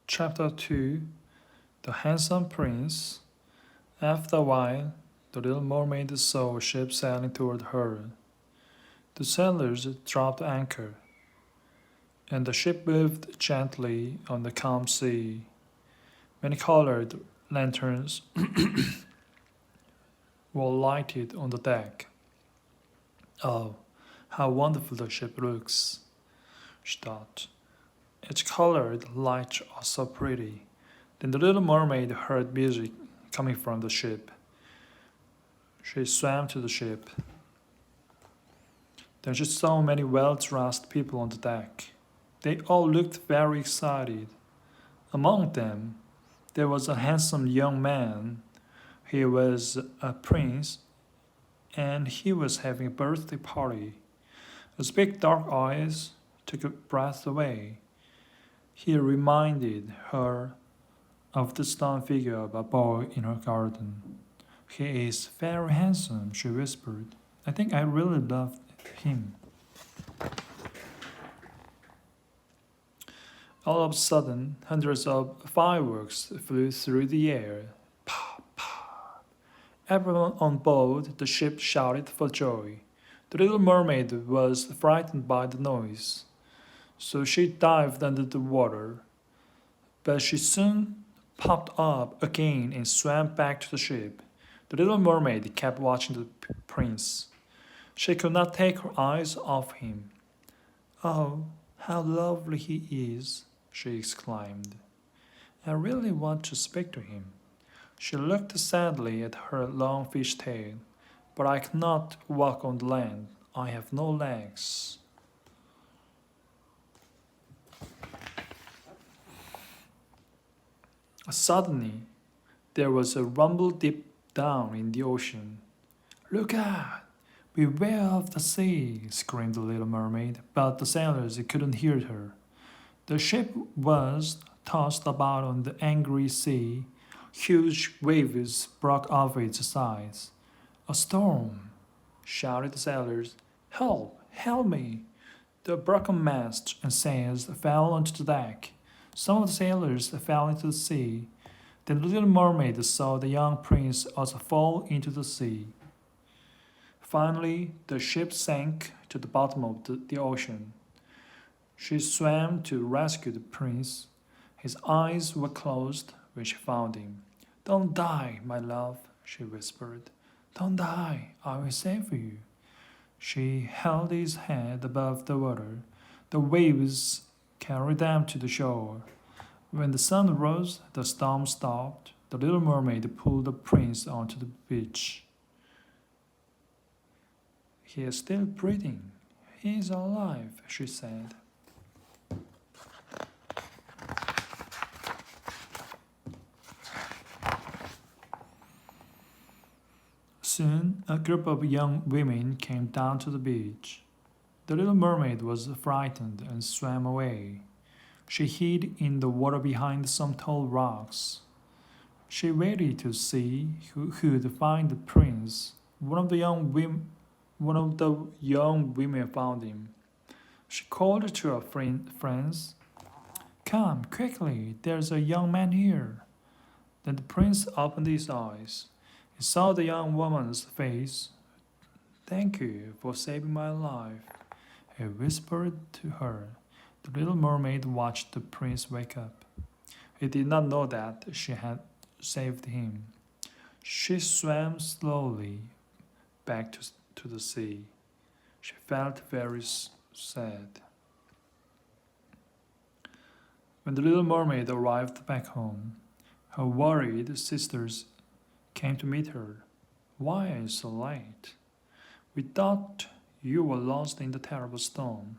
Chapter 2 The Handsome Prince. After a while, the little mermaid saw a ship sailing toward her. The sailors dropped anchor, and the ship moved gently on the calm sea. Many colored lanterns were lighted on the deck. Oh, how wonderful the ship looks, she thought. Its colored lights are so pretty. Then the little mermaid heard music coming from the ship. She swam to the ship. Then she saw many well-dressed people on the deck. They all looked very excited. Among them, there was a handsome young man. He was a prince, and he was having a birthday party. His big dark eyes took her breath away. He reminded her of the stone figure of a boy in her garden. He is very handsome, she whispered. I think I really love him. All of a sudden, hundreds of fireworks flew through the air. Pa, pa. Everyone on board the ship shouted for joy. The little mermaid was frightened by the noise, so she dived under the water. But she soon popped up again and swam back to the ship. The little mermaid kept watching the prince. She could not take her eyes off him. "Oh, how lovely he is," she exclaimed. "I really want to speak to him." She looked sadly at her long fish tail. "But I cannot walk on the land. I have no legs." Suddenly, there was a rumble deep down in the ocean. "Look out! Beware of the sea!" screamed the little mermaid, but the sailors couldn't hear her. The ship was tossed about on the angry sea. Huge waves broke over its sides. "A storm!" shouted the sailors. "Help! Help me!" The broken masts and sails fell onto the deck. Some of the sailors fell into the sea. Then the little mermaid saw the young prince also fall into the sea. Finally, the ship sank to the bottom of the ocean. She swam to rescue the prince. His eyes were closed when she found him. "Don't die, my love," she whispered. "Don't die, I will save you." She held his head above the water. The waves carried them to the shore. When the sun rose, the storm stopped. The little mermaid pulled the prince onto the beach. "He is still breathing. He is alive," she said. Soon, a group of young women came down to the beach. The little mermaid was frightened and swam away. She hid in the water behind some tall rocks. She waited to see who would find the prince. One of the young women found him. She called to her friends. "Come quickly, there's a young man here." Then the prince opened his eyes. He saw the young woman's face. "Thank you for saving my life," he whispered to her. The little mermaid watched the prince wake up. He did not know that she had saved him. She swam slowly back to the sea. She felt very sad. When the little mermaid arrived back home, her worried sisters came to meet her. "Why are you so late? We thought you were lost in the terrible storm.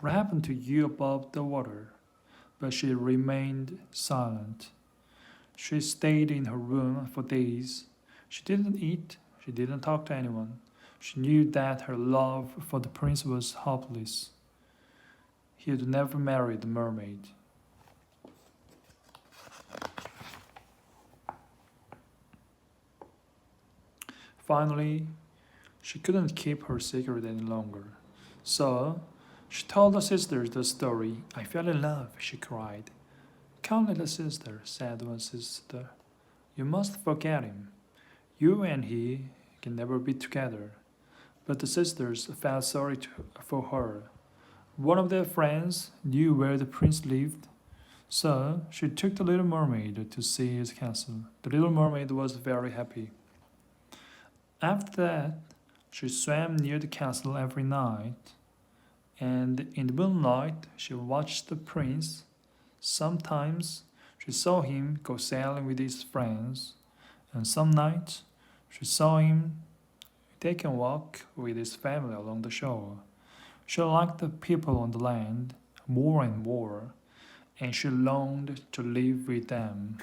What happened to you above the water?" But she remained silent. She stayed in her room for days. She didn't eat. She didn't talk to anyone. She knew that her love for the prince was hopeless. He would never marry the mermaid. Finally, she couldn't keep her secret any longer. So, she told her sisters the story. "I fell in love," she cried. Come, little sister, said one sister. You must forget him. You and he can never be together. But the sisters felt sorry for her. One of their friends knew where the prince lived, so she took the little mermaid to see his castle. The little mermaid was very happy. After that, she swam near the castle every night, and in the moonlight she watched the prince. Sometimes she saw him go sailing with his friends, and some nights she saw him take a walk with his family along the shore. She liked the people on the land more and more, and she longed to live with them.